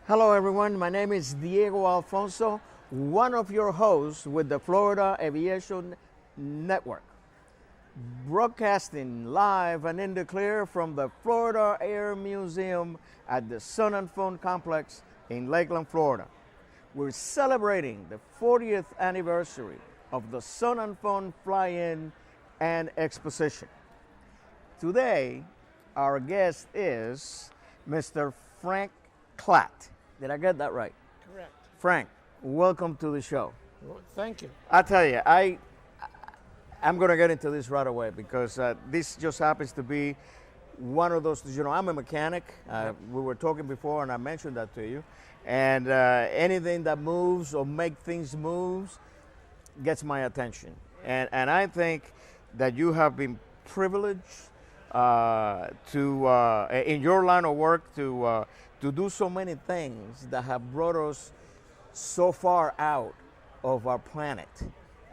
Hello everyone, my name is Diego Alfonso, one of your hosts with the Florida Aviation Network, broadcasting live and in the clear from the Florida Air Museum at the Sun & Fun Complex in Lakeland, Florida. We're celebrating the 40th anniversary of the Sun & Fun Fly-In and Exposition. Today, our guest is Mr. Frank Klatt. Did I get that right? Correct. Frank, welcome to the show. Well, thank you. I tell you, I'm going to get into this right away because this just happens to be one of those, I'm a mechanic. We were talking before and I mentioned that to you. And anything that moves or make things move gets my attention. And I think that you have been privileged in your line of work to do so many things that have brought us so far out of our planet.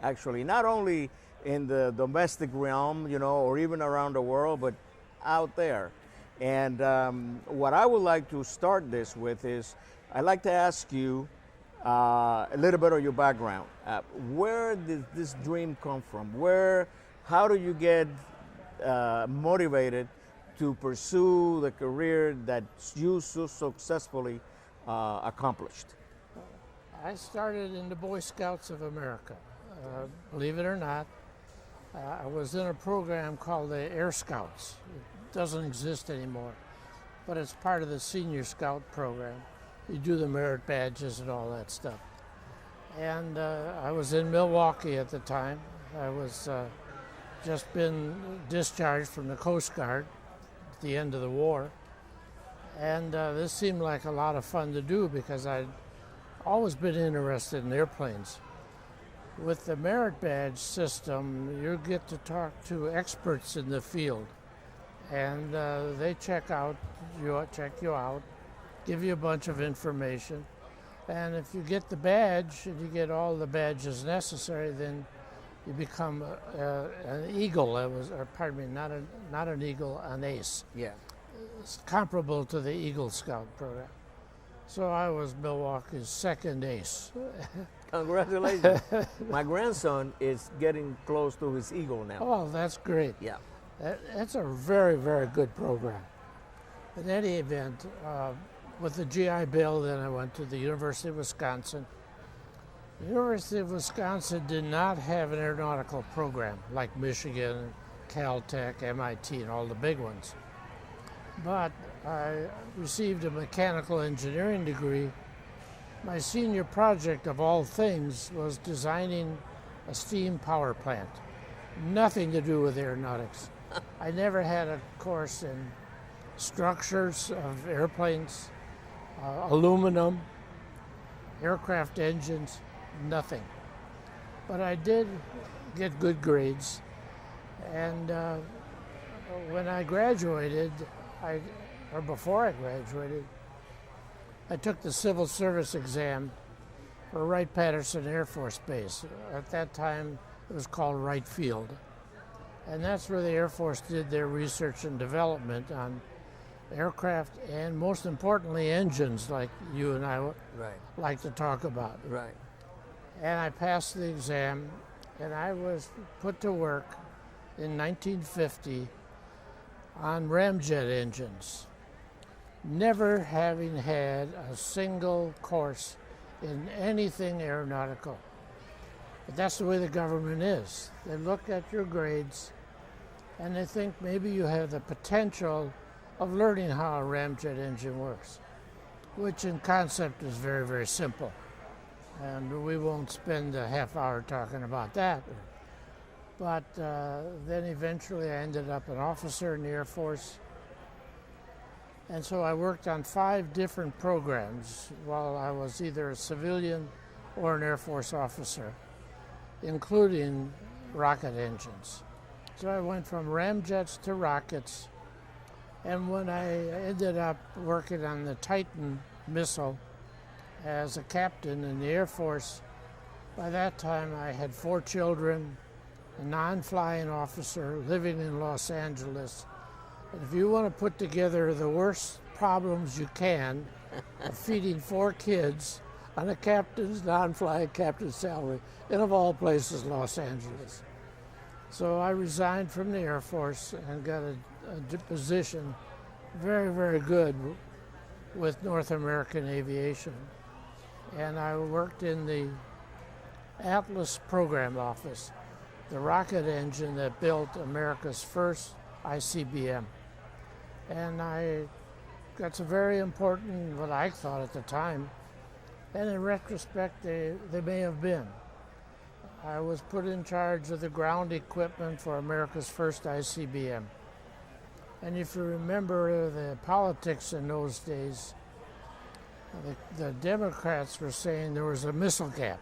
Actually, not only in the domestic realm, or even around the world, but out there. And what I would like to start this with is, I'd like to ask you a little bit of your background. Where did this dream come from? How do you get motivated to pursue the career that you so successfully accomplished? I started in the Boy Scouts of America. Believe it or not, I was in a program called the Air Scouts. It doesn't exist anymore, but it's part of the Senior Scout program. You do the merit badges and all that stuff. And I was in Milwaukee at the time. I was just been discharged from the Coast Guard at the end of the war. And this seemed like a lot of fun to do because I'd always been interested in airplanes. With the merit badge system, you get to talk to experts in the field. And they check you out, give you a bunch of information. And if you get the badge and you get all the badges necessary, then you become an eagle. Not an eagle, an ace. Yeah. It's comparable to the Eagle Scout program. So I was Milwaukee's second ace. Congratulations. My grandson is getting close to his eagle now. Oh, that's great. Yeah. That's a very, very good program. In any event, with the GI Bill, then I went to the University of Wisconsin. The University of Wisconsin did not have an aeronautical program like Michigan, Caltech, MIT, and all the big ones. But I received a mechanical engineering degree. My senior project of all things was designing a steam power plant. Nothing to do with aeronautics. I never had a course in structures of airplanes, aluminum, aircraft engines, nothing. But I did get good grades. And when I graduated, before I graduated, I took the civil service exam for Wright-Patterson Air Force Base. At that time, it was called Wright Field. And that's where the Air Force did their research and development on aircraft and, most importantly, engines like you and I like to talk about. Right. And I passed the exam, and I was put to work in 1950 on ramjet engines, never having had a single course in anything aeronautical. But that's the way the government is. They look at your grades and they think maybe you have the potential of learning how a ramjet engine works, which in concept is very, very simple. And we won't spend a half hour talking about that. But then eventually I ended up an officer in the Air Force. And so I worked on 5 different programs while I was either a civilian or an Air Force officer, including rocket engines. So I went from ramjets to rockets, and when I ended up working on the Titan missile as a captain in the Air Force, by that time I had 4 children, a non-flying officer living in Los Angeles. And if you want to put together the worst problems you can of feeding 4 kids on a captain's non-flying captain's salary, and of all places, Los Angeles. So I resigned from the Air Force and got a position very, very good with North American Aviation. And I worked in the Atlas program office, the rocket engine that built America's first ICBM. And that's a very important, what I thought at the time, and in retrospect, they may have been. I was put in charge of the ground equipment for America's first ICBM. And if you remember the politics in those days, the Democrats were saying there was a missile gap.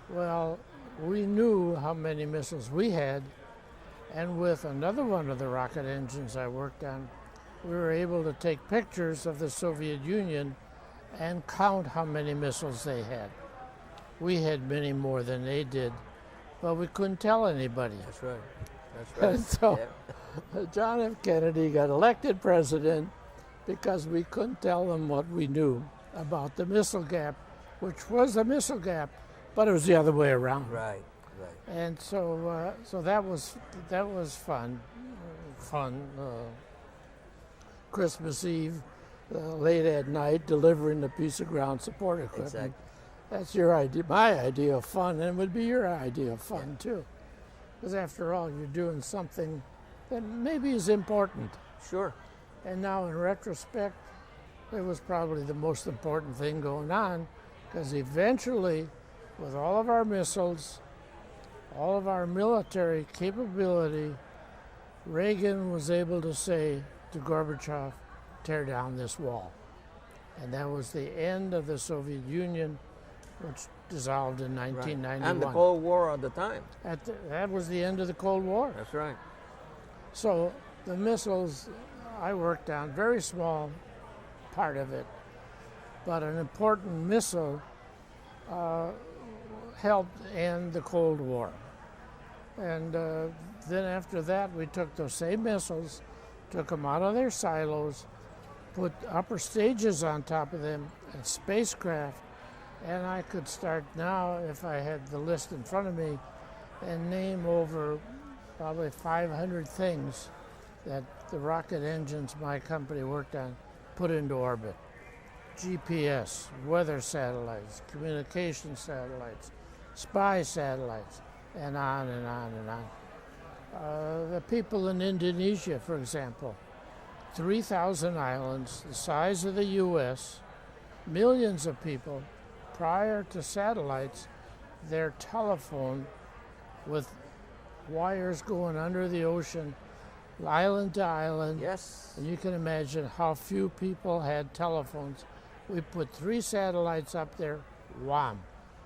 Well, we knew how many missiles we had, and with another one of the rocket engines I worked on, we were able to take pictures of the Soviet Union and count how many missiles they had. We had many more than they did, but we couldn't tell anybody. That's right. That's right. And so Yeah. John F. Kennedy got elected president because we couldn't tell them what we knew about the missile gap, which was a missile gap, but it was the other way around. Right. Right. And so that was fun. Christmas Eve, late at night, delivering a piece of ground support equipment. Exactly. That's your idea, my idea of fun, and it would be your idea of fun too. Because after all, you're doing something that maybe is important. Sure. And now in retrospect, it was probably the most important thing going on, because eventually, with all of our missiles, all of our military capability, Reagan was able to say to Gorbachev, tear down this wall. And that was the end of the Soviet Union, which dissolved in 1991. Right. And the Cold War at the time. That was the end of the Cold War. That's right. So the missiles I worked on, very small part of it, but an important missile helped end the Cold War. And then after that, we took those same missiles, took them out of their silos, put upper stages on top of them, and spacecraft, and I could start now, if I had the list in front of me, and name over probably 500 things that the rocket engines my company worked on put into orbit. GPS, weather satellites, communication satellites, spy satellites, and on and on and on. The people in Indonesia, for example, 3,000 islands, the size of the U.S., millions of people. Prior to satellites, their telephone with wires going under the ocean, island to island. Yes. And you can imagine how few people had telephones. We put 3 satellites up there, wham,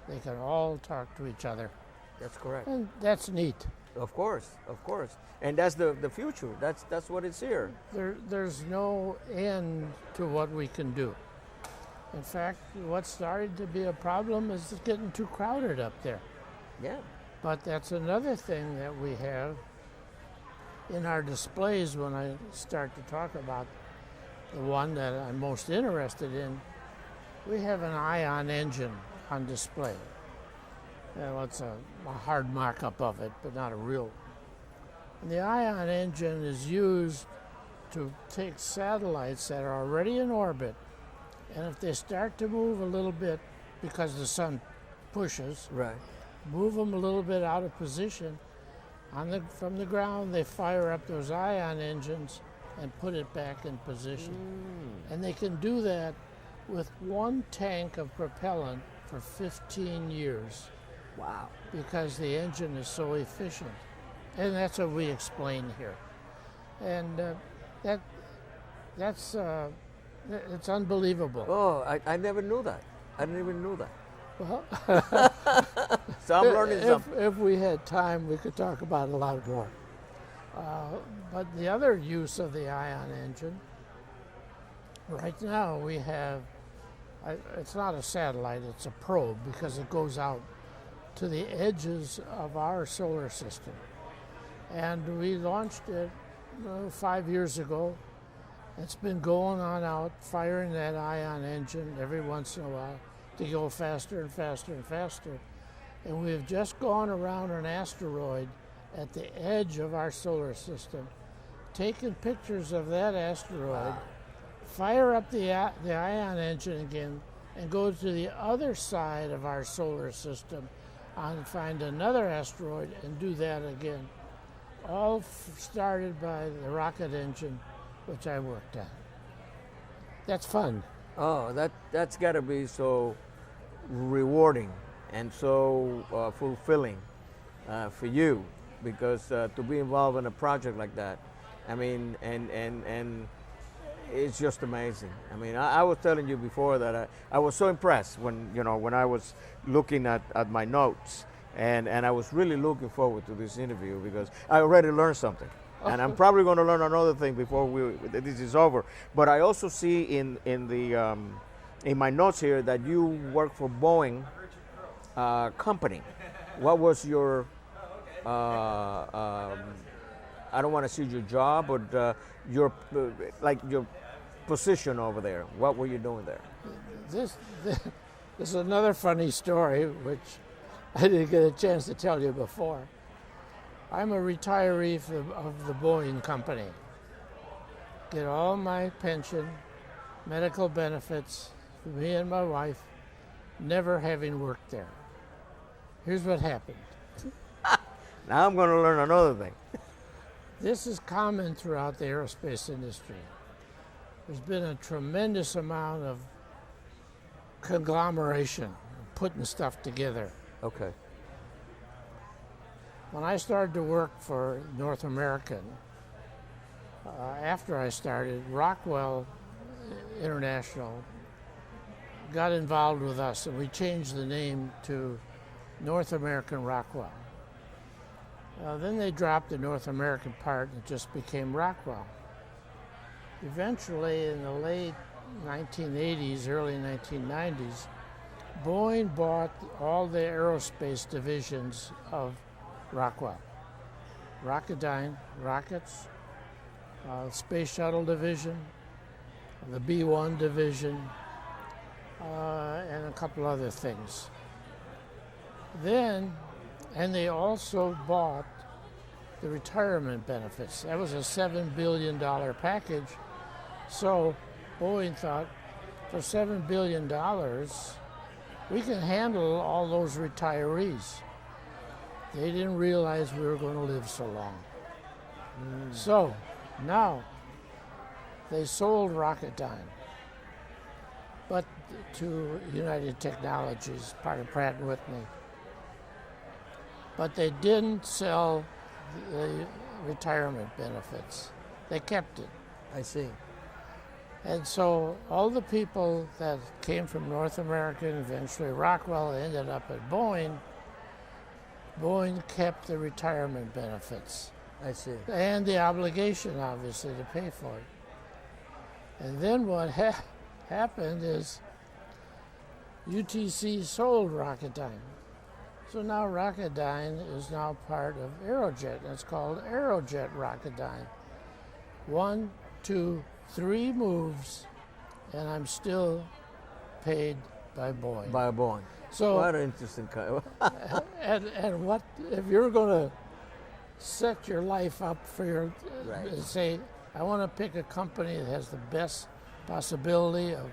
they can all talk to each other. That's correct. And that's neat. Of course, of course. And that's the future. That's what it's here. There's no end to what we can do. In fact, what's starting to be a problem is it's getting too crowded up there. Yeah. But that's another thing that we have in our displays when I start to talk about the one that I'm most interested in. We have an ion engine on display. Well, it's a hard mock-up of it, but not a real. And the ion engine is used to take satellites that are already in orbit, and if they start to move a little bit because the sun pushes, Right. move them a little bit out of position, from the ground they fire up those ion engines and put it back in position. And they can do that with 1 tank of propellant for 15 years. Wow. Because the engine is so efficient. And that's what we explain here. And That's it's unbelievable. Oh, I never knew that. I didn't even know that. Well, So I'm learning something. if we had time, we could talk about a lot more. But the other use of the ion engine, right now we have, it's not a satellite, it's a probe because it goes out to the edges of our solar system. And we launched it 5 years ago. It's been going on out, firing that ion engine every once in a while to go faster and faster and faster. And we've just gone around an asteroid at the edge of our solar system, taken pictures of that asteroid, fire up the ion engine again, and go to the other side of our solar system and find another asteroid and do that again. All started by the rocket engine, which I worked on. That's fun. Oh, that's got to be so rewarding and so fulfilling for you, because to be involved in a project like that, I mean, and it's just amazing. I mean, I was telling you before that I was so impressed when I was looking at my notes, and I was really looking forward to this interview because I already learned something. And I'm probably going to learn another thing before this is over. But I also see in my notes here that you work for Boeing company. What was your I don't want to see your job, but your position over there? What were you doing there? This is another funny story, which I didn't get a chance to tell you before. I'm a retiree of the Boeing company. Get all my pension, medical benefits for me and my wife, never having worked there. Here's what happened. Now I'm going to learn another thing. This is common throughout the aerospace industry. There's been a tremendous amount of conglomeration, putting stuff together. Okay. When I started to work for North American, after I started, Rockwell International got involved with us, and we changed the name to North American Rockwell. Then they dropped the North American part and it just became Rockwell. Eventually, in the late 1980s, early 1990s, Boeing bought all the aerospace divisions of Rockwell. Rocketdyne, Rockets, Space Shuttle Division, the B-1 Division, and a couple other things. And they also bought the retirement benefits. That was a $7 billion package. So Boeing thought, for $7 billion, we can handle all those retirees. They didn't realize we were going to live so long. So now they sold Rocketdyne, but to United Technologies, part of Pratt & Whitney. But they didn't sell the retirement benefits. They kept it. I see. And so all the people that came from North America and eventually Rockwell ended up at Boeing. Boeing kept the retirement benefits. I see. And the obligation, obviously, to pay for it. And then what happened is UTC sold Rocketdyne. So now Rocketdyne is now part of Aerojet. It's called Aerojet Rocketdyne. 1, 2, 3 moves, and I'm still paid by Boeing. By Boeing. So what an interesting kind. and what if you're going to set your life up for your say, I want to pick a company that has the best possibility of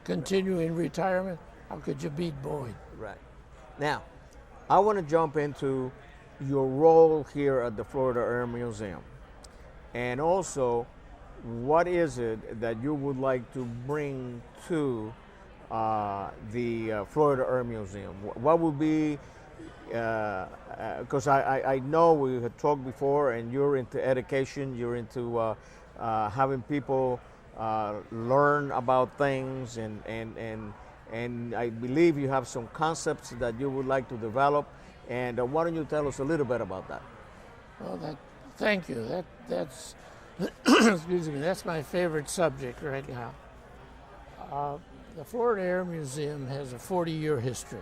continuing retirement. How could you beat Boeing? Right. Now, I want to jump into your role here at the Florida Air Museum, and also what is it that you would like to bring to the Florida Air Museum? What would be, because I know we had talked before, and you're into education, you're into having people learn about things, and I believe you have some concepts that you would like to develop. And why don't you tell us a little bit about that? Well, thank you. That's excuse me. That's my favorite subject right now. The Florida Air Museum has a 40-year history,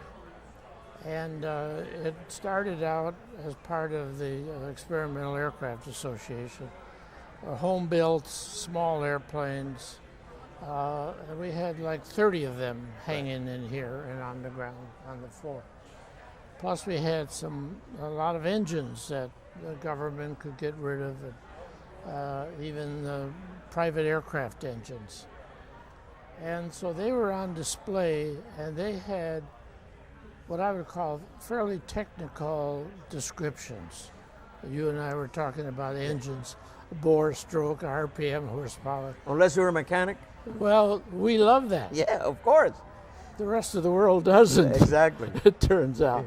and it started out as part of the Experimental Aircraft Association, home-built small airplanes. And we had like 30 of them hanging in here and on the ground, on the floor. Plus we had a lot of engines that the government could get rid of, and even the private aircraft engines. And so they were on display, and they had what I would call fairly technical descriptions. You and I were talking about engines, bore, stroke, RPM, horsepower. Unless you're a mechanic? Well, we love that. Yeah, of course. The rest of the world doesn't. Exactly. It turns out.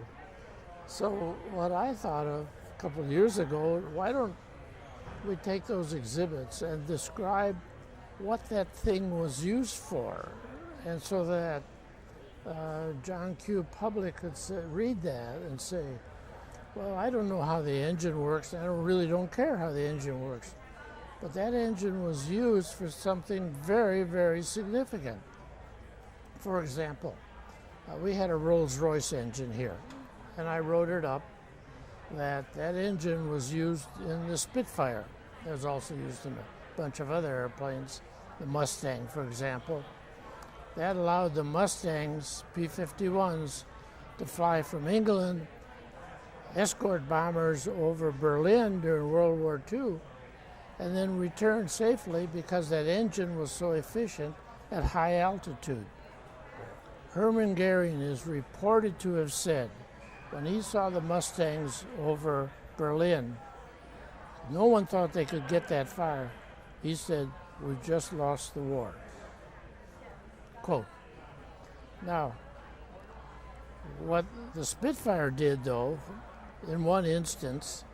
So what I thought of a couple of years ago, why don't we take those exhibits and describe what that thing was used for, and so that John Q. Public could read that and say, well, I don't know how the engine works, and I really don't care how the engine works. But that engine was used for something very, very significant. For example, we had a Rolls-Royce engine here, and I wrote it up that engine was used in the Spitfire. It was also used in a bunch of other airplanes, the Mustang, for example. That allowed the Mustangs, P-51s, to fly from England, escort bombers over Berlin during World War II, and then return safely because that engine was so efficient at high altitude. Hermann Goering is reported to have said, when he saw the Mustangs over Berlin, no one thought they could get that far. He said, we've just lost the war. Quote. Now, what the Spitfire did, though, in one instance,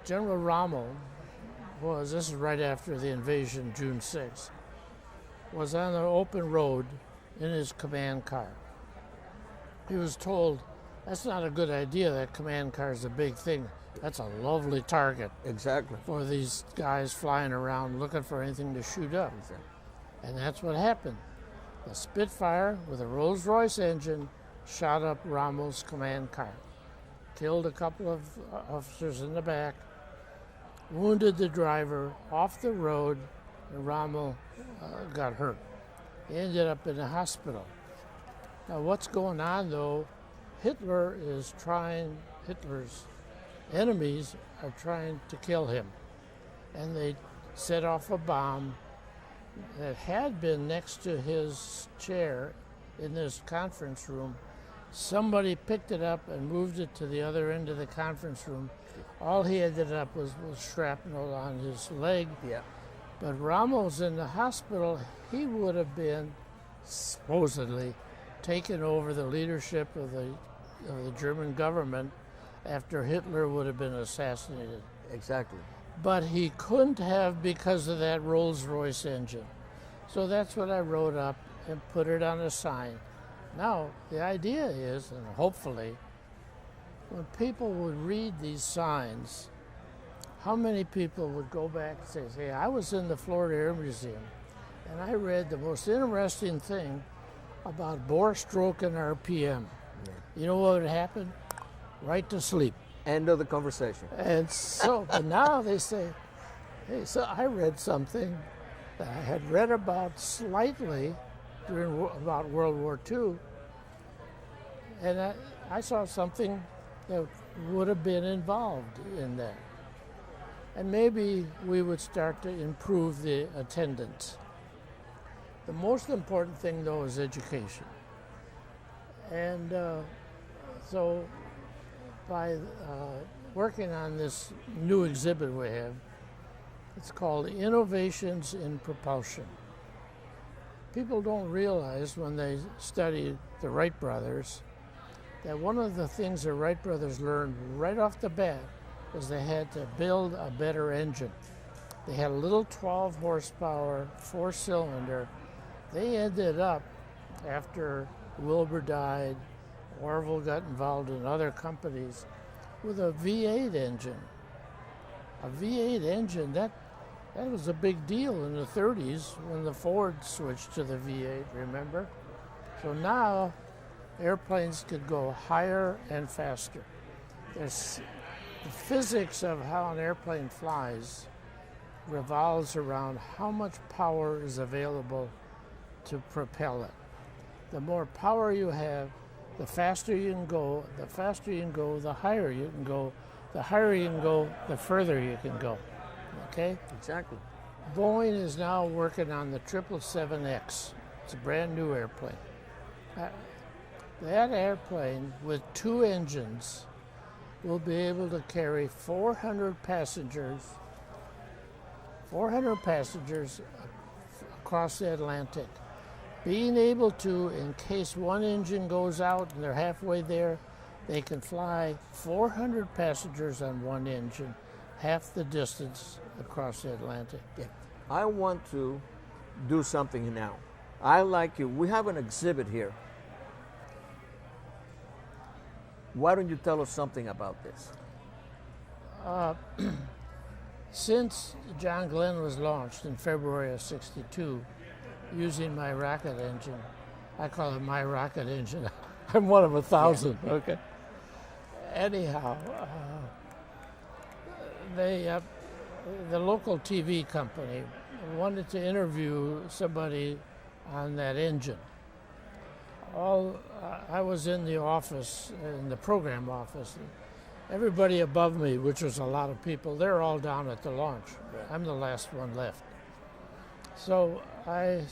General Rommel this is right after the invasion, June 6th, was on an open road in his command car. He was told, that's not a good idea, that command car is a big thing. That's a lovely target. Exactly. For these guys flying around looking for anything to shoot up. Exactly. And that's what happened. The Spitfire with a Rolls-Royce engine shot up Rommel's command car. Killed a couple of officers in the back, wounded the driver off the road, and Rommel got hurt. He ended up in the hospital. Now what's going on, though, Hitler's enemies are trying to kill him. And they set off a bomb that had been next to his chair in this conference room. Somebody picked it up and moved it to the other end of the conference room. All he ended up was shrapnel on his leg. Yeah. But Rommel's in the hospital. He would have been supposedly taken over the leadership of the German government after Hitler would have been assassinated. Exactly. But he couldn't have because of that Rolls-Royce engine. So that's what I wrote up and put it on a sign. Now, the idea is, and hopefully, when people would read these signs, how many people would go back and say, I was in the Florida Air Museum, and I read the most interesting thing about bore, stroke, and RPM. Yeah. You know what would happen? Right to sleep. End of the conversation. And so, but now they say, hey, so I read something that I had read about slightly about World War II, and I saw something that would have been involved in that. And maybe we would start to improve the attendance. The most important thing, though, is education. And so by working on this new exhibit we have, it's called Innovations in Propulsion. People don't realize when they study the Wright brothers that one of the things the Wright brothers learned right off the bat was they had to build a better engine. They had a little 12 horsepower, 4-cylinder. They ended up, after Wilbur died, Orville got involved in other companies, with a V8 engine. A V8 engine, that was a big deal in the 30s when the Ford switched to the V8, remember? So now airplanes could go higher and faster. There's the physics of how an airplane flies revolves around how much power is available to propel it. The more power you have, the faster you can go. The faster you can go, the higher you can go. The higher you can go, the further you can go. Okay? Exactly. Boeing is now working on the 777X. It's a brand new airplane. That airplane with 2 engines will be able to carry 400 passengers across the Atlantic. Being able to, in case one engine goes out and they're halfway there, they can fly 400 passengers on one engine, half the distance across the Atlantic. Yeah. I want to do something now. I like you. We have an exhibit here. Why don't you tell us something about this? Since John Glenn was launched in February of '62, using my rocket engine, I call it my rocket engine. I'm one of 1,000. Yeah. Okay. Anyhow, the local TV company wanted to interview somebody on that engine. I was in the office, in the program office. Everybody above me, which was a lot of people, they're all down at the launch. I'm the last one left. So I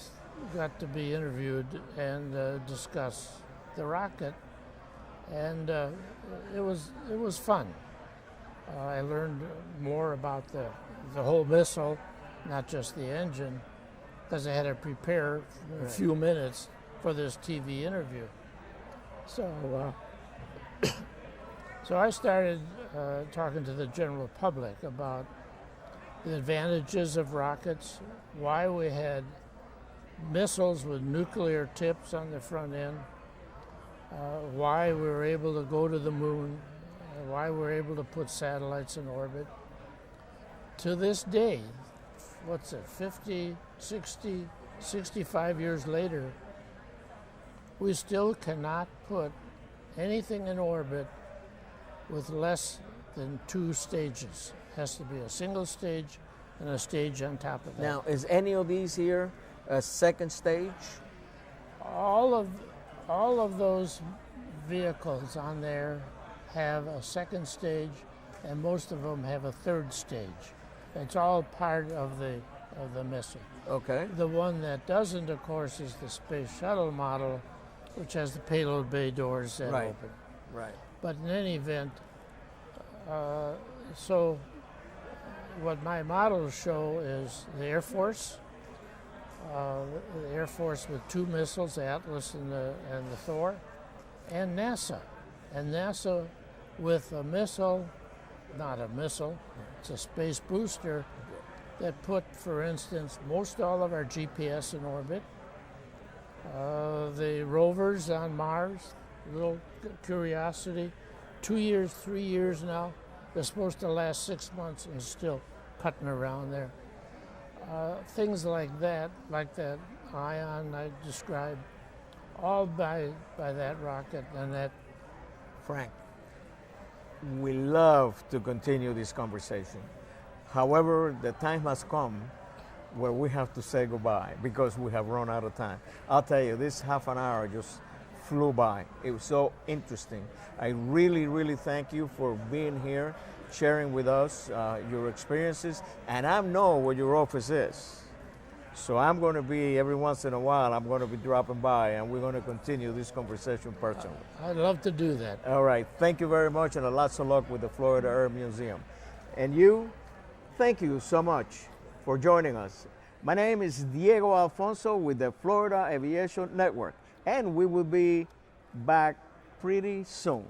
got to be interviewed and discuss the rocket, and it was fun. I learned more about the whole missile, not just the engine, because I had to prepare a few minutes for this TV interview. So I started talking to the general public about the advantages of rockets, why we had missiles with nuclear tips on the front end, why we were able to go to the moon, why we were able to put satellites in orbit. To this day, 50, 60, 65 years later, we still cannot put anything in orbit with less than 2 stages. It has to be a single stage and a stage on top of that. Now, is any of these here a second stage? All of those vehicles on there have a second stage, and most of them have a 3rd stage. It's all part of the missile. Okay. The one that doesn't, of course, is the space shuttle model, which has the payload bay doors that open. Right. But in any event, so what my models show is the Air Force, with 2 missiles, the Atlas and the Thor, and NASA. And NASA with a missile, not a missile, it's a space booster that put, for instance, most all of our GPS in orbit, the rovers on Mars, little Curiosity, 2 years, 3 years now. They're supposed to last 6 months and still putting around there. Things like that Ion I described, all by that rocket and that. Frank, we love to continue this conversation. However, the time has come where we have to say goodbye because we have run out of time. I'll tell you, this half an hour just flew by. It was so interesting. I really, really thank you for being here, sharing with us your experiences, and I know where your office is. So I'm going to be, every once in a while, I'm going to be dropping by, and we're going to continue this conversation personally. I'd love to do that. All right. Thank you very much, and lots of luck with the Florida Air Museum. And you, thank you so much for joining us. My name is Diego Alfonso with the Florida Aviation Network, and we will be back pretty soon.